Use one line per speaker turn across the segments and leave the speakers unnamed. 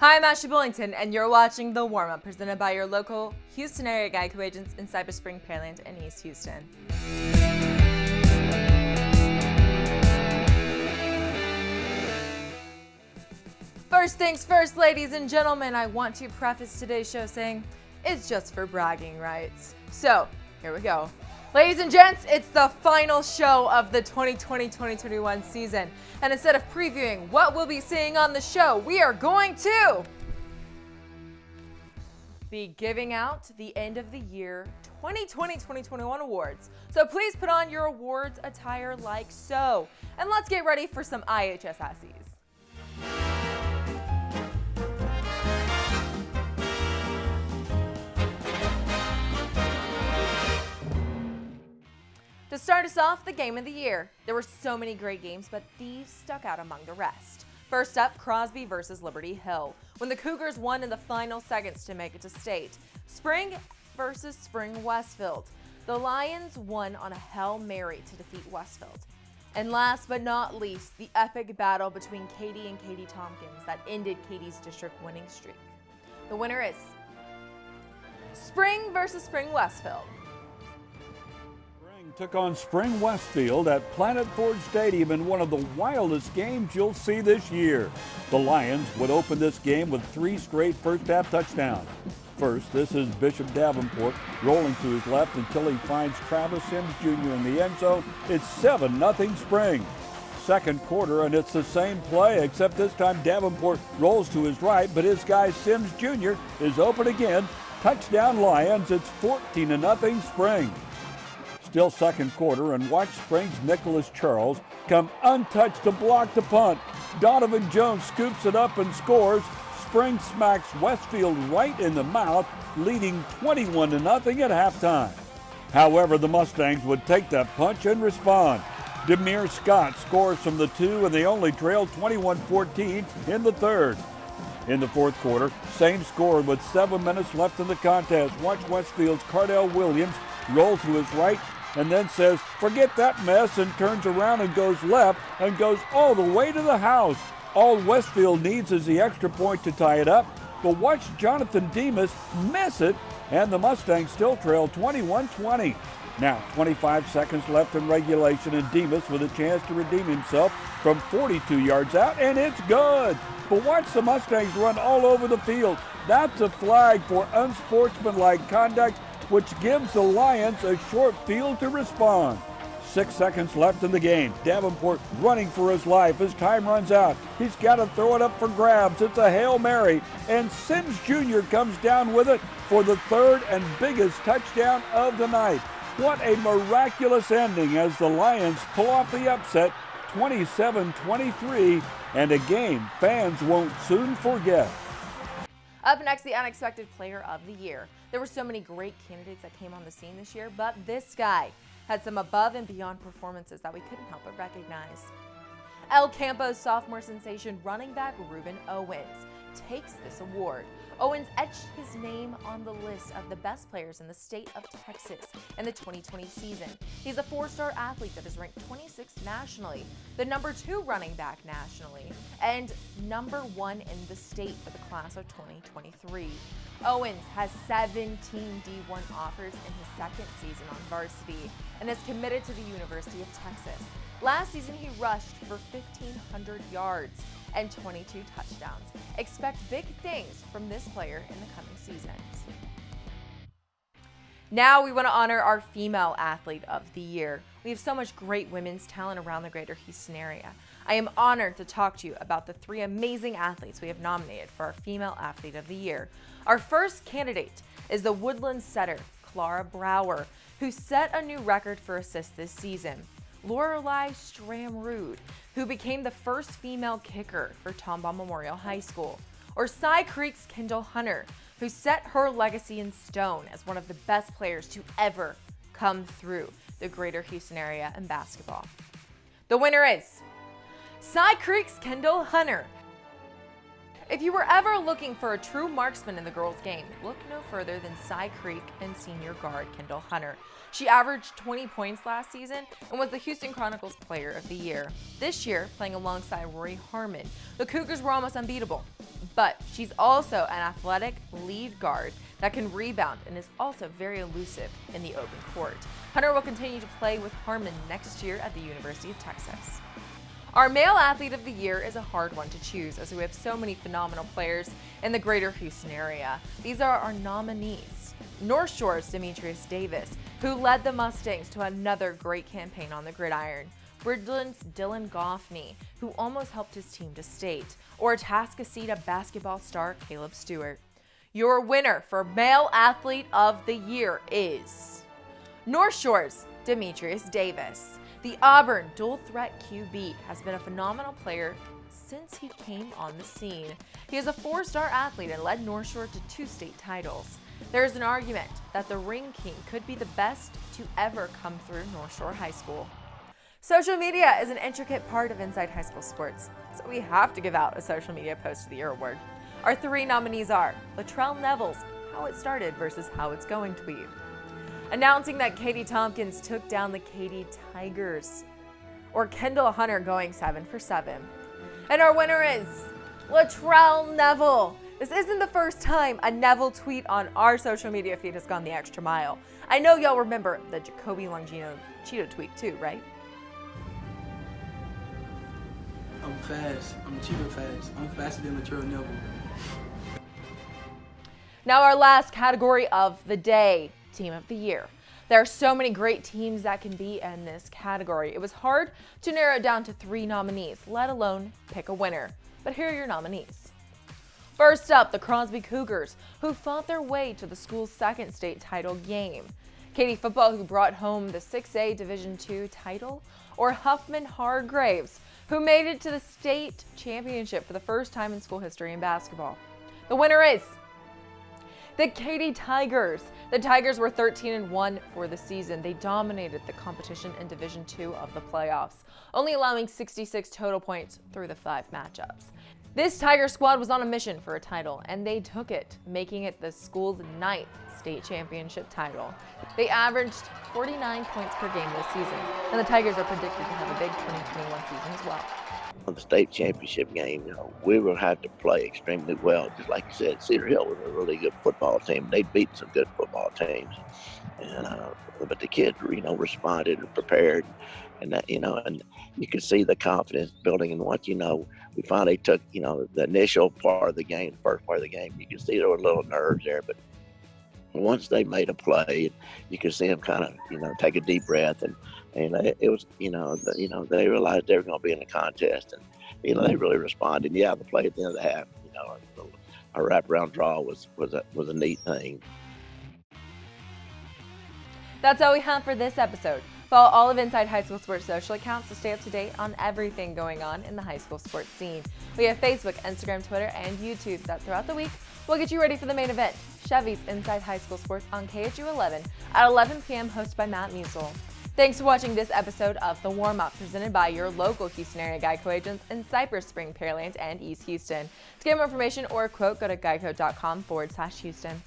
Hi, I'm Ashley Bullington, and you're watching The Warmup, presented by your local Houston area Geico agents in Cypress Spring, Pearland, and East Houston. First things first, ladies and gentlemen, I want to preface today's show saying it's just for bragging rights. So, here we go. Ladies and gents, it's the final show of the 2020-2021 season. And instead of previewing what we'll be seeing on the show, we are going to be giving out the end of the year 2020-2021 awards. So please put on your awards attire like so. And let's get ready for some IHSSs. To start us off, the game of the year. There were so many great games, but these stuck out among the rest. First up, Crosby versus Liberty Hill, when the Cougars won in the final seconds to make it to state. Spring versus Spring Westfield. The Lions won on a Hail Mary to defeat Westfield. And last but not least, the epic battle between Katy and Katy Tompkins that ended Katy's district winning streak. The winner is Spring versus Spring Westfield.
Took on Spring Westfield at Planet Ford Stadium in one of the wildest games you'll see this year. The Lions would open this game with 3 straight first-half touchdowns. First, this is Bishop Davenport rolling to his left until he finds Travis Sims Jr. in the end zone. It's 7-0 Spring. Second quarter, and it's the same play, except this time Davenport rolls to his right, but his guy Sims Jr. is open again. Touchdown Lions, it's 14-0 Spring. Still second quarter, and watch Spring's Nicholas Charles come untouched to block the punt. Donovan Jones scoops it up and scores. Spring smacks Westfield right in the mouth, leading 21-0 at halftime. However, the Mustangs would take that punch and respond. Demir Scott scores from the 2, and they only trailed 21-14 in the third. In the fourth quarter, same score with 7 minutes left in the contest. Watch Westfield's Cardell Williams roll to his right and then says, "Forget that mess," and turns around and goes left and goes all the way to the house. All Westfield needs is the extra point to tie it up, but watch Jonathan Demas miss it, and the Mustangs still trail 21-20. Now, 25 seconds left in regulation, and Demas with a chance to redeem himself from 42 yards out, and it's good. But watch the Mustangs run all over the field. That's a flag for unsportsmanlike conduct, which gives the Lions a short field to respond. 6 seconds left in the game. Davenport running for his life. His time runs out. He's got to throw it up for grabs. It's a Hail Mary, and Sims Jr. comes down with it for the third and biggest touchdown of the night. What a miraculous ending as the Lions pull off the upset, 27-23, and a game fans won't soon forget.
Up next, the unexpected player of the year. There were so many great candidates that came on the scene this year, but this guy had some above and beyond performances that we couldn't help but recognize. El Campo's sophomore sensation running back Ruben Owens takes this award. Owens etched his name on the list of the best players in the state of Texas in the 2020 season. He's a 4-star athlete that is ranked 26th nationally, the number 2 running back nationally, and number 1 in the state for the class of 2023. Owens has 17 D1 offers in his second season on varsity and is committed to the University of Texas. Last season, he rushed for 1,500 yards and 22 touchdowns. Expect big things from this player in the coming seasons. Now we want to honor our female athlete of the year. We have so much great women's talent around the greater Houston area. I am honored to talk to you about the 3 amazing athletes we have nominated for our female athlete of the year. Our first candidate is the Woodland setter, Clara Brower, who set a new record for assists this season. Lorelei Stramrud, who became the first female kicker for Tomball Memorial High School. Or Cy Creek's Kendall Hunter, who set her legacy in stone as one of the best players to ever come through the greater Houston area in basketball. The winner is Cy Creek's Kendall Hunter. If you were ever looking for a true marksman in the girls' game, look no further than Cy Creek and senior guard Kendall Hunter. She averaged 20 points last season and was the Houston Chronicles Player of the Year. This year, playing alongside Rory Harmon, the Cougars were almost unbeatable. But she's also an athletic lead guard that can rebound and is also very elusive in the open court. Hunter will continue to play with Harmon next year at the University of Texas. Our male athlete of the year is a hard one to choose as we have so many phenomenal players in the greater Houston area. These are our nominees. North Shore's Demetrius Davis, who led the Mustangs to another great campaign on the gridiron. Bridgeland's Dylan Goffney, who almost helped his team to state. Or Atascocita basketball star Caleb Stewart. Your winner for Male Athlete of the Year is North Shore's Demetrius Davis. The Auburn dual threat QB has been a phenomenal player since he came on the scene. He is a 4-star athlete and led North Shore to 2 state titles. There is an argument that the Ring King could be the best to ever come through North Shore High School. Social media is an intricate part of Inside High School Sports, so we have to give out a Social Media Post of the Year award. Our 3 nominees are Latrell Neville's How It Started versus How It's Going tweet, announcing that Katie Tompkins took down the Katy Tigers, or Kendall Hunter going 7 for 7. And our winner is Latrell Neville. This isn't the first time a Neville tweet on our social media feed has gone the extra mile. I know y'all remember the Jacoby Longino Cheeto tweet too, right?
I'm fast. I'm Cheeto fast. I'm faster than Latrell Neville.
Now our last category of the day, Team of the Year. There are so many great teams that can be in this category. It was hard to narrow it down to 3 nominees, let alone pick a winner. But here are your nominees. First up, the Crosby Cougars, who fought their way to the school's 2nd state title game. Katy football, who brought home the 6A Division II title, or Huffman Hargraves, who made it to the state championship for the first time in school history in basketball. The winner is the Katy Tigers. The Tigers were 13-1 for the season. They dominated the competition in Division II of the playoffs, only allowing 66 total points through the 5 matchups. This Tiger squad was on a mission for a title, and they took it, making it the school's 9th state championship title. They averaged 49 points per game this season, and the Tigers are predicted to have a big 2021 season as well.
On the state championship game, we will have to play extremely well. Just like you said, Cedar Hill was a really good football team. They beat some good football teams, and but the kids, responded and prepared, and that, and you could see the confidence building. And once we finally took, the initial part of the game, the first part of the game, you could see there were little nerves there, but once they made a play, you could see them kind of, take a deep breath, and it was, they realized they were going to be in a contest, and they really responded. And yeah, the play at the end of the half, a wraparound draw was a neat thing.
That's all we have for this episode. Follow all of Inside High School Sports social accounts to stay up to date on everything going on in the high school sports scene. We have Facebook, Instagram, Twitter, and YouTube that throughout the week will get you ready for the main event, Chevy's Inside High School Sports on KHU 11 at 11 p.m. hosted by Matt Musil. Thanks for watching this episode of The Warmup, presented by your local Houston area Geico agents in Cypress Spring, Pearland, and East Houston. To get more information or a quote, go to geico.com/Houston.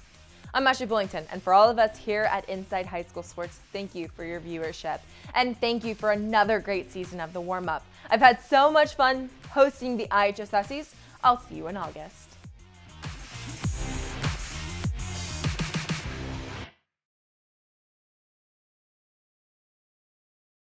I'm Ashley Bullington, and for all of us here at Inside High School Sports, thank you for your viewership. And thank you for another great season of The Warmup. I've had so much fun hosting the IHSSs. I'll see you in August.